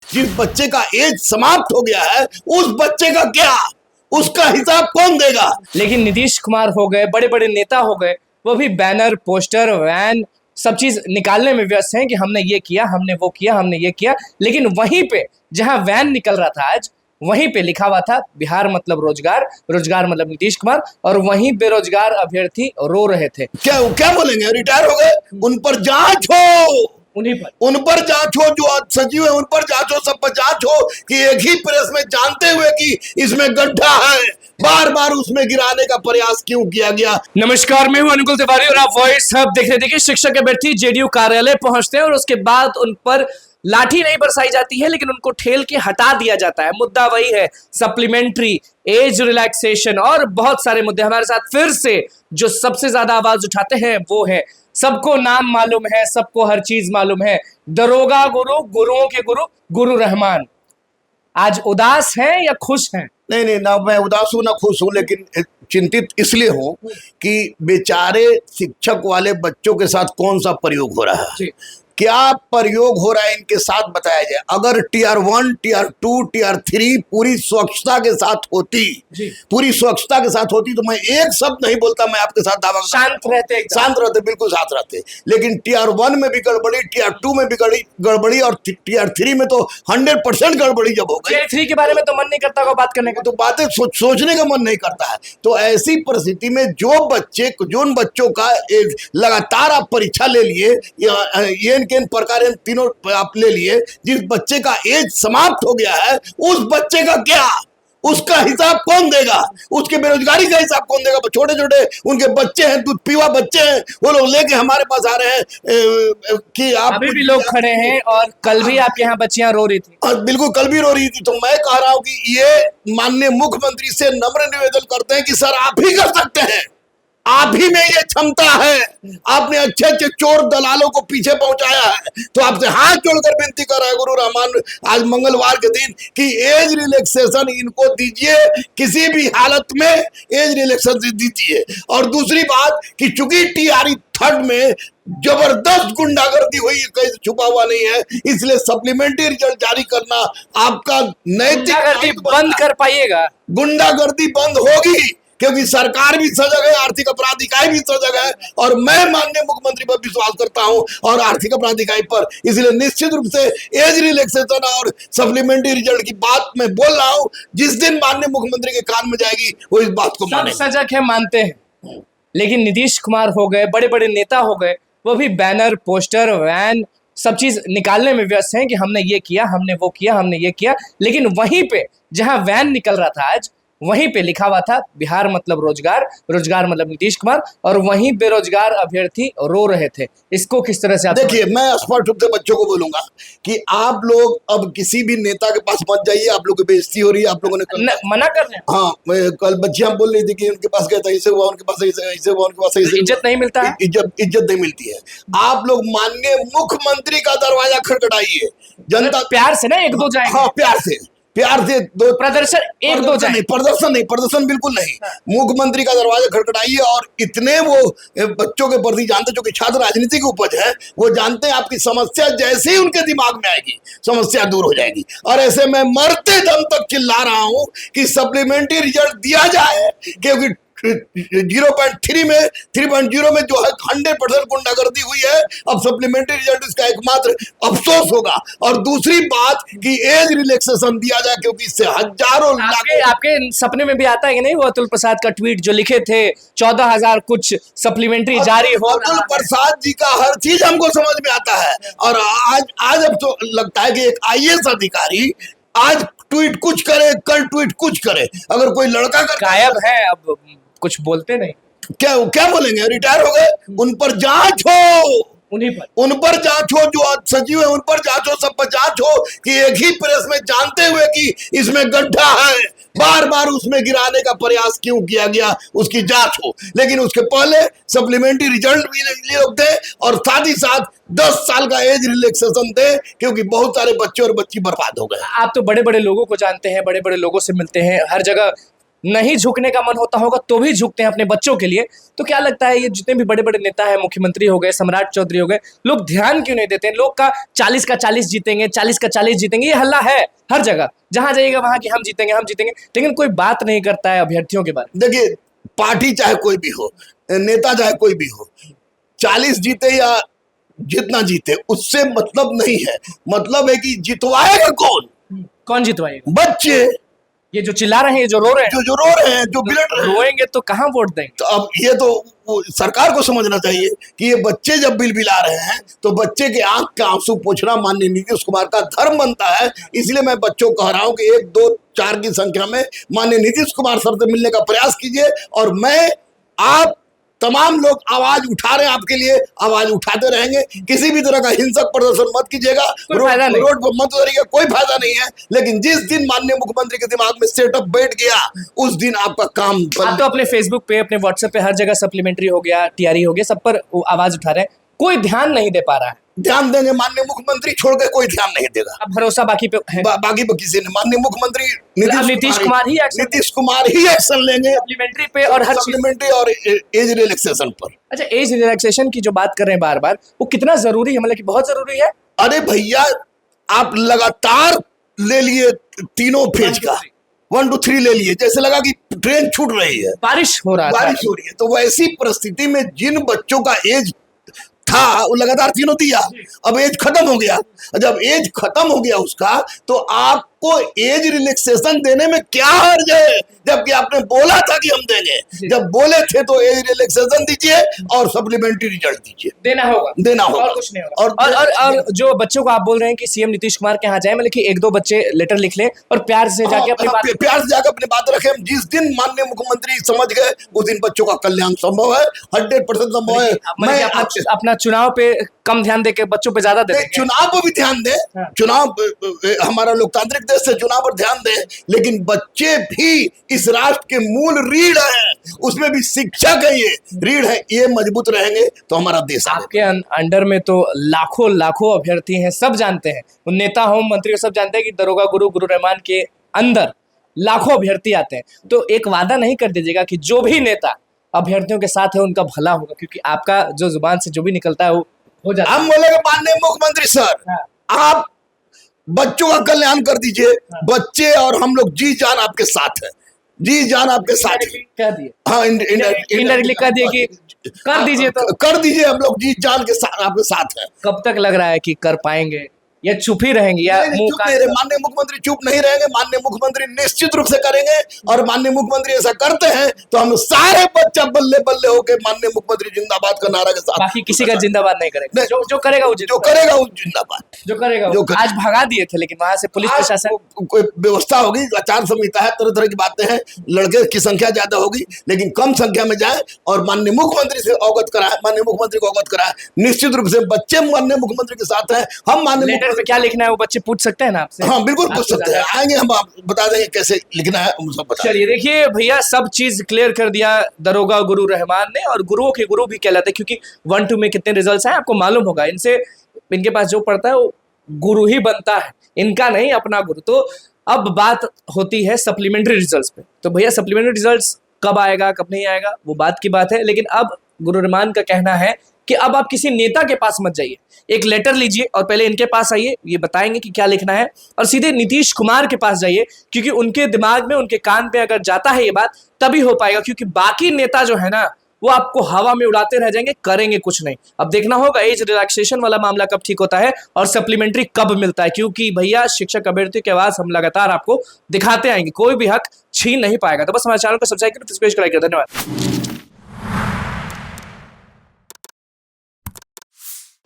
जिस बच्चे का एज समाप्त हो गया है उस बच्चे का क्या, उसका हिसाब कौन देगा। लेकिन नीतीश कुमार हो गए, बड़े बड़े नेता हो गए, वो भी बैनर, पोस्टर, वैन सब चीज निकालने में व्यस्त हैं कि हमने ये किया, हमने वो किया, हमने ये किया। लेकिन वहीं पे जहां वैन निकल रहा था आज, वहीं पे लिखा हुआ था बिहार मतलब रोजगार, रोजगार मतलब नीतीश कुमार, और वहीं बेरोजगार अभ्यर्थी रो रहे थे। क्या क्या बोलेंगे, रिटायर हो गए, उन पर जांच हो, उन्हीं पर उन पर जांच हो, जो सचिव है उन पर जांच हो, सब पर जांच हो कि एक ही प्रेस में जानते हुए कि इसमें गड्ढा है, बार बार उसमें गिराने का प्रयास क्यों किया गया। नमस्कार, मैं हूं अनुकुल तिवारी और आप वॉइस हब देख रहे। देखिए, शिक्षक अभ्यर्थी जेडीयू कार्यालय पहुंचते हैं और उसके बाद उन पर लाठी नहीं बरसाई जाती है, लेकिन उनको ठेल के हटा दिया जाता है। मुद्दा वही है, सप्लीमेंट्री, एज रिलैक्सेशन और बहुत सारे मुद्दे। हमारे साथ फिर से जो सबसे ज्यादा आवाज उठाते हैं वो है, सबको नाम मालूम है, सबको हर चीज मालूम है, दरोगा गुरु, गुरुओं के गुरु, गुरु रहमान। आज उदास हैं या खुश हैं? नहीं नहीं, ना मैं उदास हूं ना खुश हूं, लेकिन चिंतित इसलिए हूं कि बेचारे शिक्षक वाले बच्चों के साथ कौन सा प्रयोग हो रहा है, क्या प्रयोग हो रहा है इनके साथ बताया जाए। अगर टियर 1, टियर 2, टियर 3 पूरी स्वच्छता के साथ होती, पूरी स्वच्छता के साथ होती तो मैं एक शब्द नहीं बोलता, मैं आपके साथ दावा, शांत रहते, बिल्कुल शांत रहते। लेकिन टियर 1 में भी गड़बड़ी, टियर 2 में भी गड़बड़ी और टियर 3 में तो 100% गड़बड़ी जब हो गई। टियर 3 के बारे में तो मन नहीं करता बात करने का, तो बातें सोचने का मन नहीं करता है। तो ऐसी परिस्थिति में जो बच्चों का लगातार आप परीक्षा ले लिए, किन प्रकार तीनों आप ले लिए, जिस बच्चे का एज समाप्त हो गया है उस बच्चे का क्या, उसका हिसाब कौन देगा, उसके बेरोजगारी का हिसाब कौन देगा। छोटे छोटे उनके बच्चे हैं, दूध पीवा बच्चे हैं, वो लोग लेके हमारे पास आ रहे हैं कि आप अभी भी लोग खड़े हैं और कल भी आपके यहाँ बच्चियां रो रही थी। और बिल्कुल कल भी रो रही थी। तो मैं कह रहा हूं कि ये माननीय मुख्यमंत्री से नम्र निवेदन करते हैं कि सर आप ही कर सकते हैं, आप ही में ये क्षमता है, आपने अच्छे अच्छे चोर दलालों को पीछे पहुंचाया है। तो आपसे हाथ जोड़कर विनती कर रहा है गुरु रहमान आज मंगलवार के दिन कि एज रिलैक्सेशन इनको दीजिए, किसी भी हालत में एज रिलैक्सेशन दीजिए। और दूसरी बात कि चूंकि टीआरई 3rd में जबरदस्त गुंडागर्दी हुई, कहीं छुपा हुआ नहीं है, इसलिए सप्लीमेंट्री रिजल्ट जारी करना आपका नैतिक गुंडागर्दी बंद कर पाइएगा। गुंडागर्दी बंद होगी क्योंकि सरकार भी सजग है, आर्थिक अपराध इकाई भी सजग है, और मैं माननीय मुख्यमंत्री पर विश्वास करता हूं और आर्थिक अपराध इकाई पर। इसलिए निश्चित रूप से एज रिलैक्सेशन और सप्लीमेंट्री रिजल्ट की बात मैं बोल रहा हूं, जिस दिन माननीय मुख्यमंत्री के कान में जाएगी वो इस बात को मानेंगे। सजग है, मानते हैं। लेकिन नीतीश कुमार हो गए, बड़े बड़े नेता हो गए, वो भी बैनर, पोस्टर, वैन सब चीज निकालने में व्यस्त हैं कि हमने ये किया, हमने वो किया, हमने ये किया। लेकिन वहीं पे जहां वैन निकल रहा था आज, वहीं पे लिखा हुआ था बिहार मतलब रोजगार, रोजगार मतलब नीतीश कुमार, और वहीं बेरोजगार अभ्यर्थी रो रहे थे। इसको किस तरह से देखिए, मैं स्पष्ट रूप से बच्चों को बोलूंगा कि आप लोग अब किसी भी नेता के पास मत जाइए, आप लोग की बेइज्जती हो रही है। आप लोगों ने मना कर रहे हैं। हाँ, कल बच्चियां बोल रही थी कि उनके पास गए थे, ऐसे हुआ, उनके पास ऐसे हुआ, उनके पास ऐसे। इज्जत नहीं मिलता है, इज्जत नहीं मिलती है। आप लोग माननीय मुख्यमंत्री का दरवाजा खटखटाइए, जनता प्यार से ना, 1-2 जाएंगे। हाँ, प्यार से दो प्रदर्शन 1-2 जाए, प्रदर्शन बिल्कुल नहीं। मुख्यमंत्री का दरवाजा खटखटाइए और इतने वो बच्चों के प्रति जानते, जो कि छात्र राजनीति की उपज है, वो जानते हैं आपकी समस्या जैसे ही उनके दिमाग में आएगी समस्या दूर हो जाएगी। और ऐसे मैं मरते दम तक चिल्ला रहा हूं कि सप्लीमेंट्री रिजल्ट दिया जाए, क्योंकि 0.3 में 3.0 में जो है 100% गुंडागर्दी हुई है। अब सप्लीमेंट्री रिजल्ट इसका एकमात्र अफसोस होगा। और दूसरी बात कि एज रिलैक्सेशन दिया जाए, क्योंकि इससे हजारों आपके सपने में भी आता है कि नहीं वो अतुल प्रसाद का ट्वीट जो लिखे थे 14,000 कुछ सप्लीमेंट्री जारी हो। अतुल प्रसाद जी का हर चीज हमको समझ में आता है। और आज अब तो लगता है कि एक IAS अधिकारी आज ट्वीट कुछ करे, कल ट्वीट कुछ करे। अगर कोई लड़का गायब है, अब कुछ बोलते नहीं, क्या बोलेंगे, रिटायर हो गए, उन पर जांच हो, उन पर जांच हो, जो सचिव है उन पर जांच हो, सब पर जांच हो कि एक ही प्रेस में जानते हुए कि इसमें गड्ढा है, बार बार उसमें गिराने का प्रयास क्यों किया गया, उसकी जांच हो। लेकिन उसके पहले सप्लीमेंट्री रिजल्ट भी लोग दे और साथ ही साथ 10 साल का एज रिलैक्सेशन दे, क्योंकि बहुत सारे बच्चे और बच्ची बर्बाद हो गए। आप तो बड़े बड़े लोगों को जानते हैं, बड़े बड़े लोगों से मिलते हैं, हर जगह नहीं झुकने का मन होता होगा तो भी झुकते हैं अपने बच्चों के लिए। तो क्या लगता है ये जितने भी बड़े बड़े नेता हैं, मुख्यमंत्री हो गए, सम्राट चौधरी हो गए, लोग ध्यान क्यों नहीं देते हैं? लोग का 40 का 40 जीतेंगे, 40 का 40 जीतेंगे, ये हल्ला है हर जगह, जहां जाइएगा वहां कि हम जीतेंगे हम जीतेंगे, लेकिन कोई बात नहीं करता है अभ्यर्थियों के बारे में। देखिए, पार्टी चाहे कोई भी हो, नेता चाहे कोई भी हो, 40 जीते या जितना जीते उससे मतलब नहीं है। मतलब है कि जितवाएगा कौन जितवाएगा? बच्चे, ये जो चिल्ला रहे हैं, जो रो रहे हैं, जो रो रहे हैं, जो बिलट रहे हैं। रोएंगे तो कहाँ वोट देंगे? तो अब ये तो वो सरकार को समझना चाहिए कि ये बच्चे जब बिलबिला रहे हैं तो बच्चे के आंख के आंसू पोंछना माननीय नीतीश कुमार का धर्म बनता है। इसलिए मैं बच्चों को कह रहा हूं कि 1, 2, 4 की संख्या में माननीय नीतीश कुमार सर से मिलने का प्रयास कीजिए। और मैं, आप तमाम लोग आवाज उठा रहे हैं, आपके लिए आवाज उठाते रहेंगे। किसी भी तरह का हिंसक प्रदर्शन मत कीजिएगा, रोड पर मत उतरिएगा, कोई फायदा नहीं है। लेकिन जिस दिन माननीय मुख्यमंत्री के दिमाग में सेटअप बैठ गया उस दिन आपका काम। आप तो अपने फेसबुक पे, अपने व्हाट्सएप पे हर जगह सप्लीमेंट्री हो गया, टीआरई हो गया, सब पर आवाज उठा रहे हैं, कोई ध्यान नहीं दे पा रहा है। ध्यान देंगे माननीय मुख्यमंत्री, छोड़ के कोई ध्यान नहीं देगा। अब भरोसा बाकी पे है। बाकी पे किसी ने, माननीय मुख्यमंत्री नीतीश कुमार ही एक्शन लेंगे सप्लीमेंट्री पे और हर सप्लीमेंट्री और एज रिलैक्सेशन पर। अच्छा, एज रिलैक्सेशन की जो बात कर रहे हैं बार बार, वो कितना जरूरी है? मतलब कि बहुत जरूरी है। अरे भैया, आप लगातार ले लिए तीनों फेज का, 1 2 3 ले लिए, जैसे लगा कि ट्रेन छूट रही है, बारिश हो रहा है, तो वैसी परिस्थिति में जिन बच्चों का एज था वो लगातार तीनों दिया, अब एज खत्म हो गया। जब एज खत्म हो गया उसका, तो आपको एज रिलैक्सेशन देने में क्या हर्ज है? जबकि आपने बोला था कि हम देंगे, जब बोले थे तो एज रिलैक्सेशन दीजिए और सप्लीमेंट्री रिजल्ट दीजिए। देना होगा और कुछ नहीं होगा। और जो बच्चों को आप बोल रहे हैं कि सीएम नीतीश कुमार के यहाँ जाए, मतलब कि 1-2 बच्चे लेटर लिख लें और प्यार से जाके अपनी बात रखें। जिस दिन माननीय मुख्यमंत्री समझ गए उस दिन बच्चों का कल्याण संभव है, 100% संभव है। मैं अपना चुनाव पे कम ध्यान देके बच्चों पे ज्यादा दे, चुनाव पर भी ध्यान दे। चुनाव, हमारा लोकतांत्रिक देश से चुनाव पर ध्यान दे, लेकिन बच्चे भी इस राष्ट्र के मूल रीढ़ हैं, उसमें भी शिक्षा का ये रीढ़ है। ये मजबूत रहेंगे तो हमारा देश। आपके अंडर में तो लाखों अभ्यर्थी हैं, सब जानते हैं, नेता हो, मंत्री हो, सब जानते हैं कि दरोगा गुरु रहमान के अंदर लाखों अभ्यर्थी आते हैं। तो एक वादा नहीं कर दीजिएगा कि जो भी नेता अभ्यर्थियों के साथ है उनका भला होगा, क्योंकि आपका जो जुबान से जो भी निकलता है वो हो जाता है। हम बोलेंगे माननीय मुख्यमंत्री सर, आप बच्चों का कल्याण कर दीजिए। बच्चे और हम लोग जी जान आपके साथ है, जी जान आपके साथ कह दिए। हाँ, इनडायरेक्टली कह दिए कि कर दीजिए, तो कर दीजिए, हम लोग जी जान के साथ आपके साथ है। कब तक लग रहा है कि कर पाएंगे, या चुप ही रहेंगे, या माननीय मुख्यमंत्री चुप नहीं रहेंगे। माननीय मुख्यमंत्री निश्चित रूप से करेंगे, और माननीय मुख्यमंत्री ऐसा करते हैं तो हम सारे बच्चा बल्ले बल्ले होके माननीय मुख्यमंत्री जिंदाबाद का नारा के साथ। बाकी किसी का जिंदाबाद नहीं करेंगे, जो करेगा वो जिंदाबाद, जो करेगा। आज भगा दिए थे, लेकिन वहां से पुलिस प्रशासन, कोई व्यवस्था होगी, आचार संहिता है, तरह तरह की बातें हैं। लड़के की संख्या ज्यादा होगी, लेकिन कम संख्या में जाए और माननीय मुख्यमंत्री से अवगत कराए, माननीय मुख्यमंत्री को अवगत कराए। निश्चित रूप से बच्चे माननीय मुख्यमंत्री के साथ हैं। हम माननीय पे क्या लिखना है वो बच्चे पूछ सकते हैं ना आपसे? हाँ, बिल्कुल पूछ सकते हैं, आएंगे, हम बता देंगे कैसे लिखना है, हम सब बता। चलिए, देखिए भैया, सब चीज क्लियर कर दिया दरोगा गुरु रहमान ने, और गुरुओं के गुरु भी कहलाते हैं, क्योंकि 1 2 में कितने रिजल्ट्स हैं आपको मालूम होगा। इनके पास जो पड़ता है वो गुरु ही बनता है, इनका नहीं, अपना गुरु। तो अब बात होती है सप्लीमेंट्री रिजल्ट्स पे। तो भैया, सप्लीमेंट्री रिजल्ट्स कब आएगा, कब नहीं आएगा, वो बात की बात है। लेकिन अब गुरु रहमान का कहना है कि अब आप किसी नेता के पास मत जाइए, एक लेटर लीजिए और पहले इनके पास आइए, ये बताएंगे कि क्या लिखना है, और सीधे नीतीश कुमार के पास जाइए, क्योंकि उनके दिमाग में, उनके कान पे अगर जाता है ये बात, तभी हो पाएगा। क्योंकि बाकी नेता जो है ना, वो आपको हवा में उड़ाते रह जाएंगे, करेंगे कुछ नहीं। अब देखना होगा एज रिलैक्सेशन वाला मामला कब ठीक होता है और सप्लीमेंट्री कब मिलता है, क्योंकि भैया शिक्षक अभ्यर्थी की आवाज हम लगातार आपको दिखाते आएंगे, कोई भी हक छीन नहीं पाएगा। तो बस हमारे चैनल को सब्सक्राइब करें, धन्यवाद।